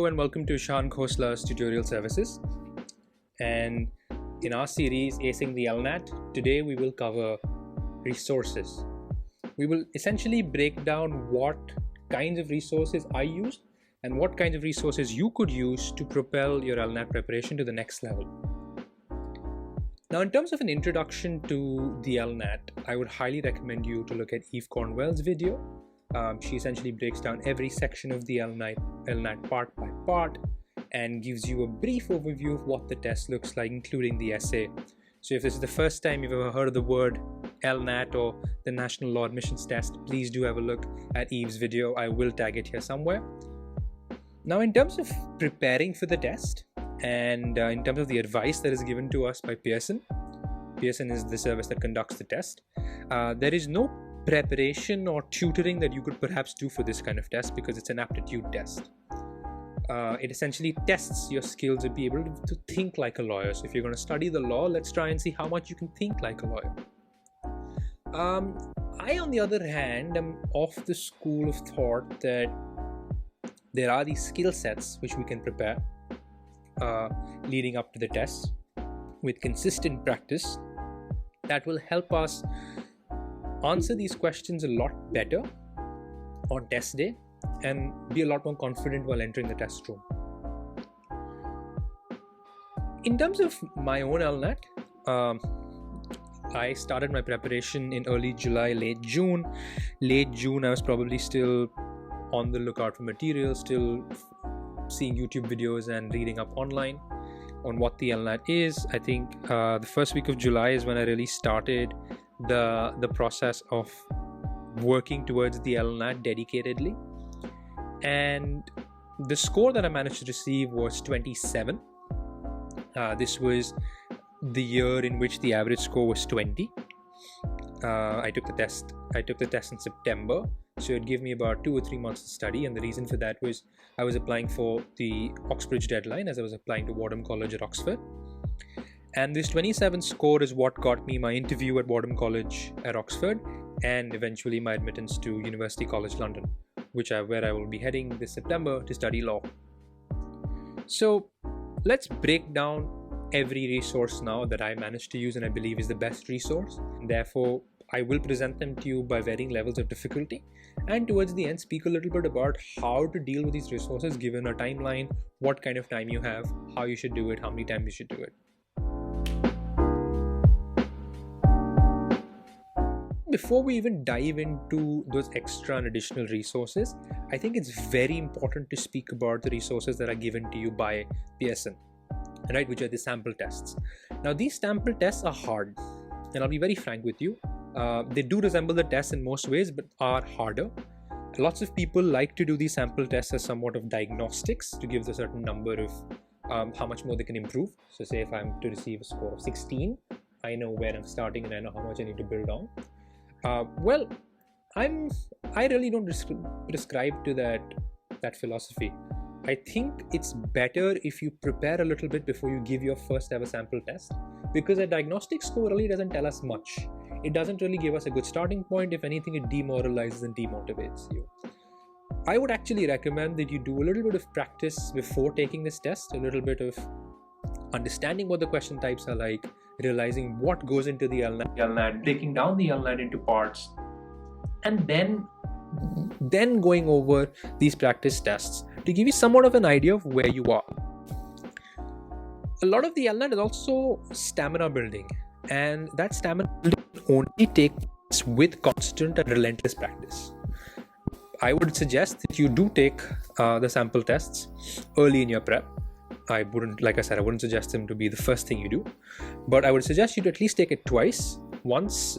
Hello and welcome to Shan Khosla's tutorial services. And in our series Acing the LNAT, today we will cover resources. We will essentially break down what kinds of resources I use and what kinds of resources you could use to propel your LNAT preparation to the next level. Now, in terms of an introduction to the LNAT, I would highly recommend you to look at Eve Cornwell's video. She essentially breaks down every section of the LNAT part by part and gives you a brief overview of what the test looks like, including the essay. So if this is the first time you've ever heard of the word LNAT or the National Law Admissions Test, please do have a look at Eve's video. I will tag it here somewhere. Now, in terms of preparing for the test and in terms of the advice that is given to us by Pearson is the service that conducts the test. There is no preparation or tutoring that you could perhaps do for this kind of test because it's an aptitude test. It essentially tests your skills to be able to think like a lawyer. So if you're going to study the law, let's try and see how much you can think like a lawyer. I, on the other hand, am of the school of thought that there are these skill sets which we can prepare leading up to the test with consistent practice that will help us answer these questions a lot better on test day and be a lot more confident while entering the test room. In terms of my own LNAT, I started my preparation in early July, late June. Late June, I was probably still on the lookout for material, still seeing YouTube videos and reading up online on what the LNAT is. I think the first week of July is when I really started the process of working towards the LNAT dedicatedly, and the score that I managed to receive was 27. This was the year in which the average score was 20. I took the test in September, so it gave me about 2 or 3 months to study, and the reason for that was I was applying for the Oxbridge deadline as I was applying to Wadham College at Oxford. And this 27 score is what got me my interview at Wadham College at Oxford and eventually my admittance to University College London, where I will be heading this September to study law. So let's break down every resource now that I managed to use and I believe is the best resource. Therefore, I will present them to you by varying levels of difficulty, and towards the end speak a little bit about how to deal with these resources given a timeline, what kind of time you have, how you should do it, how many times you should do it. Before we even dive into those extra and additional resources, I think it's very important to speak about the resources that are given to you by Pearson, right, which are the sample tests. Now, these sample tests are hard, and I'll be very frank with you. They do resemble the tests in most ways, but are harder. Lots of people like to do these sample tests as somewhat of diagnostics to give a certain number of how much more they can improve. So say if I'm to receive a score of 16, I know where I'm starting and I know how much I need to build on. Well, I really don't prescribe to that philosophy. I think it's better if you prepare a little bit before you give your first ever sample test, because a diagnostic score really doesn't tell us much. It doesn't really give us a good starting point. If anything, it demoralizes and demotivates you. I would actually recommend that you do a little bit of practice before taking this test, a little bit of understanding what the question types are like, realizing what goes into the LNAT, breaking down the LNAT into parts, and then going over these practice tests to give you somewhat of an idea of where you are. A lot of the LNAT is also stamina building, and that stamina building only takes with constant and relentless practice. I would suggest that you do take the sample tests early in your prep. I wouldn't suggest them to be the first thing you do, but I would suggest you to at least take it twice, once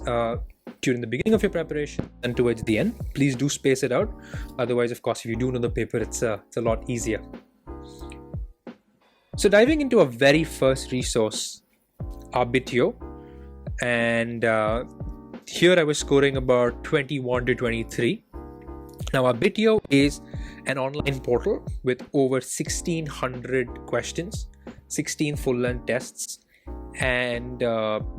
during the beginning of your preparation and towards the end. Please do space it out. Otherwise, of course, if you do know the paper, it's a lot easier. So diving into our very first resource, Arbitio, and here I was scoring about 21 to 23. Now, Arbitio is an online portal with over 1,600 questions, 16 full-length tests, and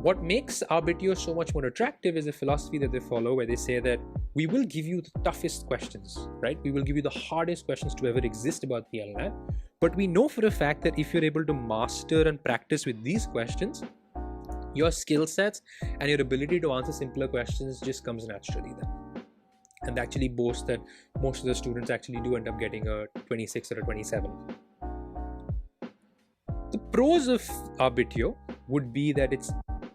what makes Arbitio so much more attractive is the philosophy that they follow, where they say that we will give you the toughest questions, right? We will give you the hardest questions to ever exist about the LNAT. But we know for a fact that if you're able to master and practice with these questions, your skill sets and your ability to answer simpler questions just comes naturally then. And actually boasts that most of the students actually do end up getting a 26 or a 27. The pros of Arbitio would be that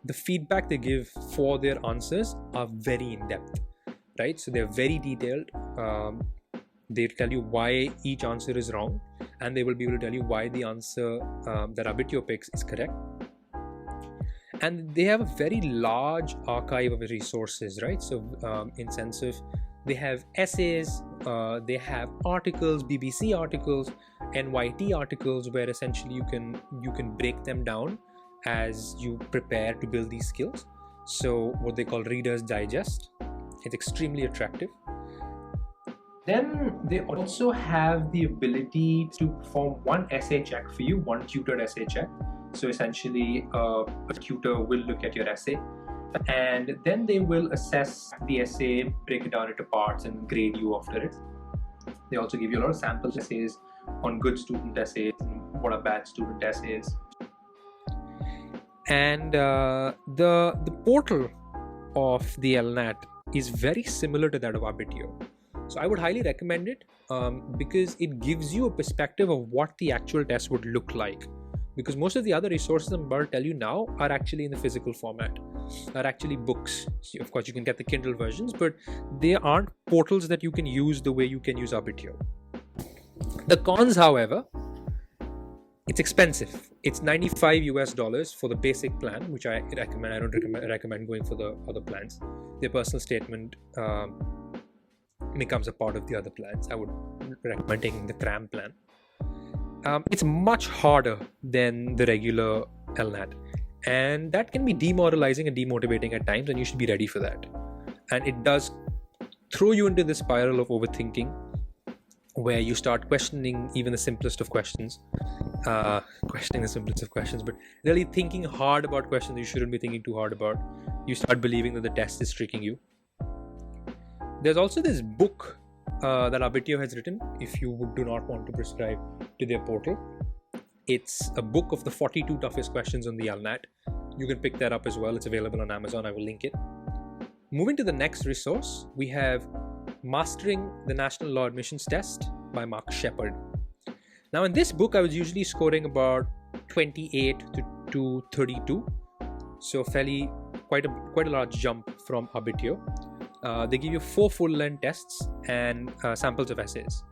the feedback they give for their answers are very in-depth, right? So they're very detailed. They tell you why each answer is wrong, and they will be able to tell you why the answer that Arbitio picks is correct. And they have a very large archive of resources, right? So in sense of, they have essays, they have articles, BBC articles, NYT articles, where essentially you can break them down as you prepare to build these skills. So what they call Reader's Digest. It's extremely attractive. Then they also have the ability to perform one essay check for you, one tutored essay check. So essentially a tutor will look at your essay, and then they will assess the essay, break it down into parts, and grade you after it. They also give you a lot of sample essays on good student essays and what are bad student essays. And the portal of the LNAT is very similar to that of Arbitio. So I would highly recommend it because it gives you a perspective of what the actual test would look like. Because most of the other resources I'm about to tell you now are actually in the physical format, are actually books. So of course, you can get the Kindle versions, but they aren't portals that you can use the way you can use Arbitio. The cons, however, it's expensive. It's $95 US for the basic plan, which I recommend. I don't recommend going for the other plans. Their personal statement becomes a part of the other plans. I would recommend taking the cram plan. It's much harder than the regular LNAT, and that can be demoralizing and demotivating at times, and you should be ready for that. And it does throw you into the spiral of overthinking, where you start questioning even the simplest of questions, but really thinking hard about questions you shouldn't be thinking too hard about. You start believing that the test is tricking you. There's also this book that Arbitio has written if you do not want to prescribe to their portal. It's a book of the 42 toughest questions on the LNAT. You can pick that up as well. It's available on Amazon. I will link it. Moving to the next resource, we have Mastering the National Law Admissions Test by Mark Shepard. Now in this book, I was usually scoring about 28 to 32. So quite a large jump from Arbitio. They give you 4 full-length tests and samples of essays.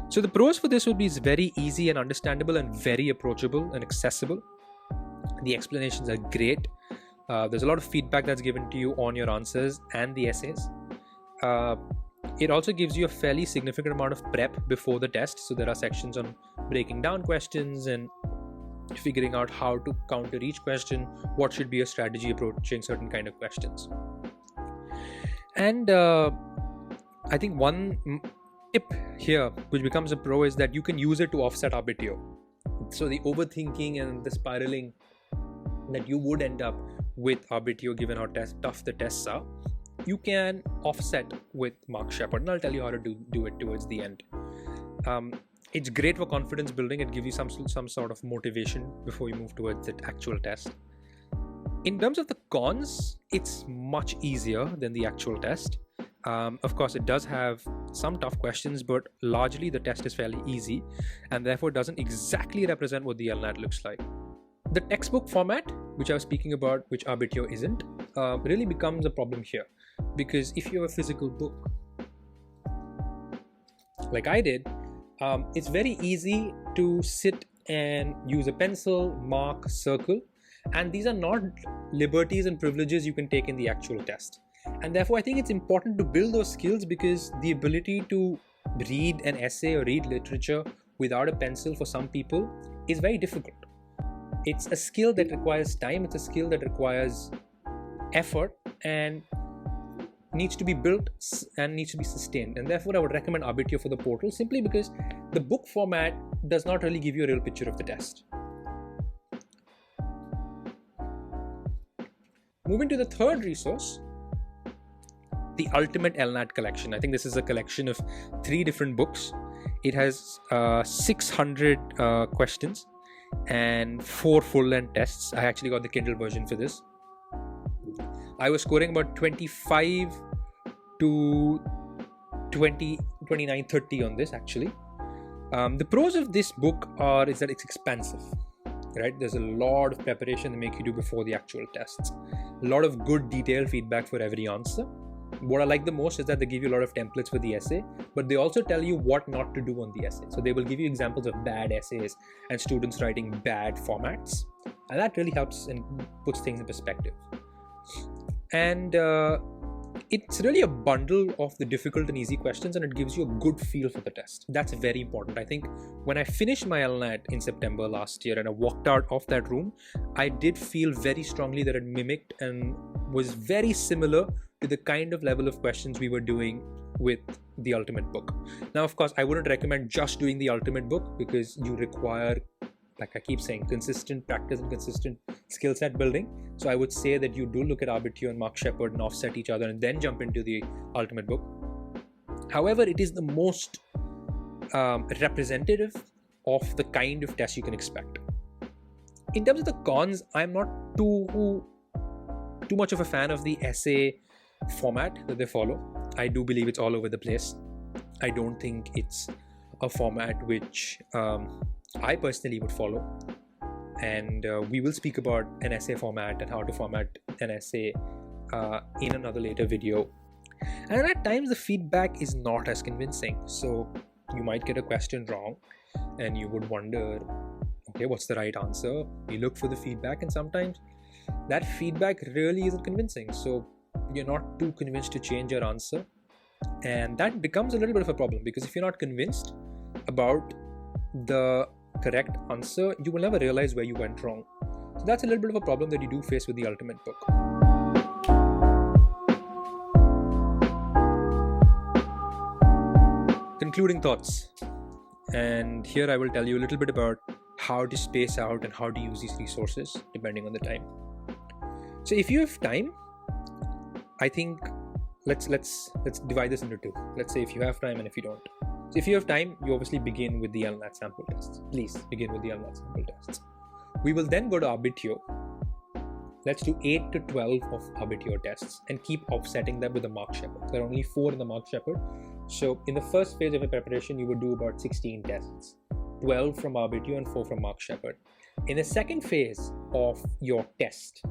So the pros for this would be it's very easy and understandable and very approachable and accessible. The explanations are great. There's a lot of feedback that's given to you on your answers and the essays. It also gives you a fairly significant amount of prep before the test. So there are sections on breaking down questions and figuring out how to counter each question, what should be a strategy approaching certain kind of questions. And I think one tip here, which becomes a pro, is that you can use it to offset Arbitio. So the overthinking and the spiraling that you would end up with Arbitio, given how tough the tests are, you can offset with Mark Shepard, and I'll tell you how to do it towards the end. It's great for confidence building. It gives you some sort of motivation before you move towards the actual test. In terms of the cons, it's much easier than the actual test. Of course, it does have some tough questions, but largely the test is fairly easy and therefore doesn't exactly represent what the LNAT looks like. The textbook format, which I was speaking about, which Arbitio isn't, really becomes a problem here. Because if you have a physical book, like I did, it's very easy to sit and use a pencil, mark, circle, and these are not liberties and privileges you can take in the actual test. And therefore, I think it's important to build those skills, because the ability to read an essay or read literature without a pencil for some people is very difficult. It's a skill that requires time, it's a skill that requires effort and needs to be built and needs to be sustained. And therefore, I would recommend Arbitio for the portal, simply because the book format does not really give you a real picture of the test. Moving to the third resource, the Ultimate LNAT collection. I think this is a collection of 3 different books. It has 600 questions and 4 full-length tests. I actually got the Kindle version for this. I was scoring about 25 to 20, 29, 30 on this actually. The pros of this book is that it's expansive, right? There's a lot of preparation they make you do before the actual tests. A lot of good detailed feedback for every answer. What I like the most is that they give you a lot of templates for the essay, but they also tell you what not to do on the essay. So they will give you examples of bad essays and students writing bad formats. And that really helps and puts things in perspective. And it's really a bundle of the difficult and easy questions, and it gives you a good feel for the test. That's very important. I think when I finished my LNAT in September last year and I walked out of that room, I did feel very strongly that it mimicked and was very similar to the kind of level of questions we were doing with the Ultimate Book. Now, of course, I wouldn't recommend just doing the Ultimate Book because you require, like I keep saying, consistent practice and consistent skill set building. So I would say that you do look at Arbitio and Shepard and offset each other and then jump into the Ultimate Book. However, it is the most representative of the kind of test you can expect. In terms of the cons, I'm not too much of a fan of the essay format that they follow. I do believe it's all over the place. I don't think it's a format which I personally would follow, and we will speak about an essay format and how to format an essay in another later video. And at times the feedback is not as convincing, so you might get a question wrong and you would wonder, okay, what's the right answer? You look for the feedback and sometimes that feedback really isn't convincing, so you're not too convinced to change your answer, and that becomes a little bit of a problem because if you're not convinced about the correct answer, you will never realize where you went wrong. So that's a little bit of a problem that you do face with the Ultimate Book. Concluding thoughts, and here I will tell you a little bit about how to space out and how to use these resources depending on the time. So if you have time, I think let's divide this into 2. Let's say if you have time and if you don't. So if you have time, you obviously begin with the LNAT sample tests. Please begin with the LNAT sample tests. We will then go to Arbitio. Let's do 8 to 12 of Arbitio tests and keep offsetting them with the Shepard. There are only 4 in the Shepard. So in the first phase of a preparation, you would do about 16 tests, 12 from Arbitio and 4 from Shepard. In the second phase of your test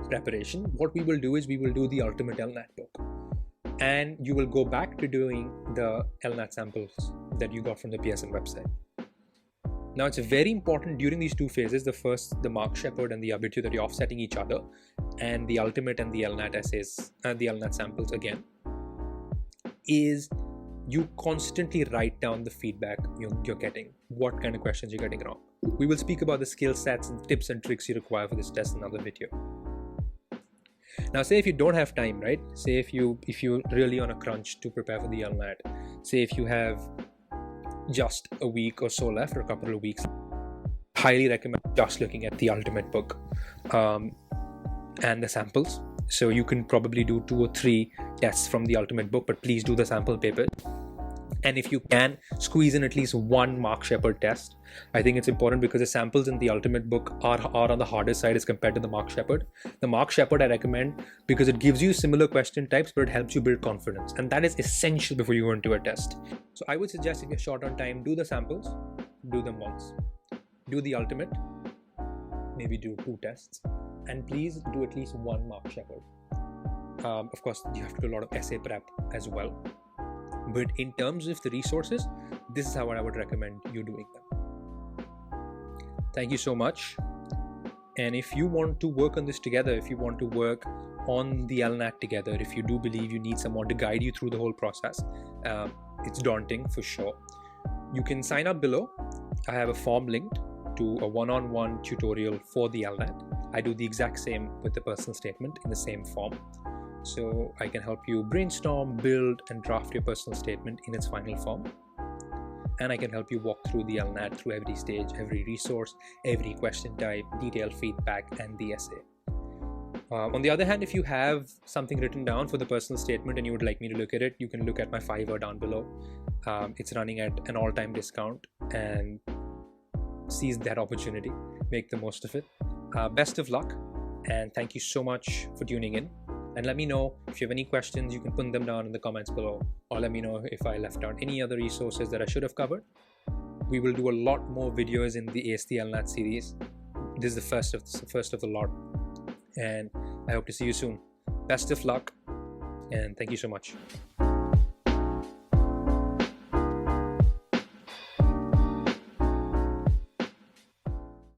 preparation, what we will do is we will do the Ultimate LNAT Book, and you will go back to doing the LNAT samples that you got from the Pearson website. Now, it's very important during these 2 phases, the first, the Shepard and the Arbitio, that you're offsetting each other, and the Ultimate and the LNAT essays and the LNAT samples again, is you constantly write down the feedback you're getting, what kind of questions you're getting wrong. We will speak about the skill sets and tips and tricks you require for this test in another video. Now, say if you don't have time, right? Say if you're really on a crunch to prepare for the LNAT, say if you have just a week or so left or a couple of weeks, highly recommend just looking at the Ultimate Book and the samples. So you can probably do 2 or 3 tests from the Ultimate Book, but please do the sample paper. And if you can, squeeze in at least 1 Shepard test. I think it's important because the samples in the Ultimate Book are on the harder side as compared to the Shepard. The Shepard I recommend because it gives you similar question types, but it helps you build confidence. And that is essential before you go into a test. So I would suggest if you're short on time, do the samples, do them once. Do the Ultimate, maybe do 2 tests. And please do at least 1 Shepard. Of course, you have to do a lot of essay prep as well. But in terms of the resources, this is how I would recommend you doing them. Thank you so much. And if you want to work on this together, if you want to work on the LNAT together, if you do believe you need someone to guide you through the whole process, it's daunting for sure. You can sign up below. I have a form linked to a one-on-one tutorial for the LNAT. I do the exact same with the personal statement in the same form. So I can help you brainstorm, build, and draft your personal statement in its final form. And I can help you walk through the LNAT through every stage, every resource, every question type, detailed feedback, and the essay. On the other hand, if you have something written down for the personal statement and you would like me to look at it, you can look at my Fiverr down below. It's running at an all-time discount, and seize that opportunity, make the most of it. Best of luck, and thank you so much for tuning in. And let me know if you have any questions. You can put them down in the comments below, or let me know if I left out any other resources that I should have covered. We will do a lot more videos in the Ace the LNAT series. This is the first of the lot, and I hope to see you soon. Best of luck, and thank you so much.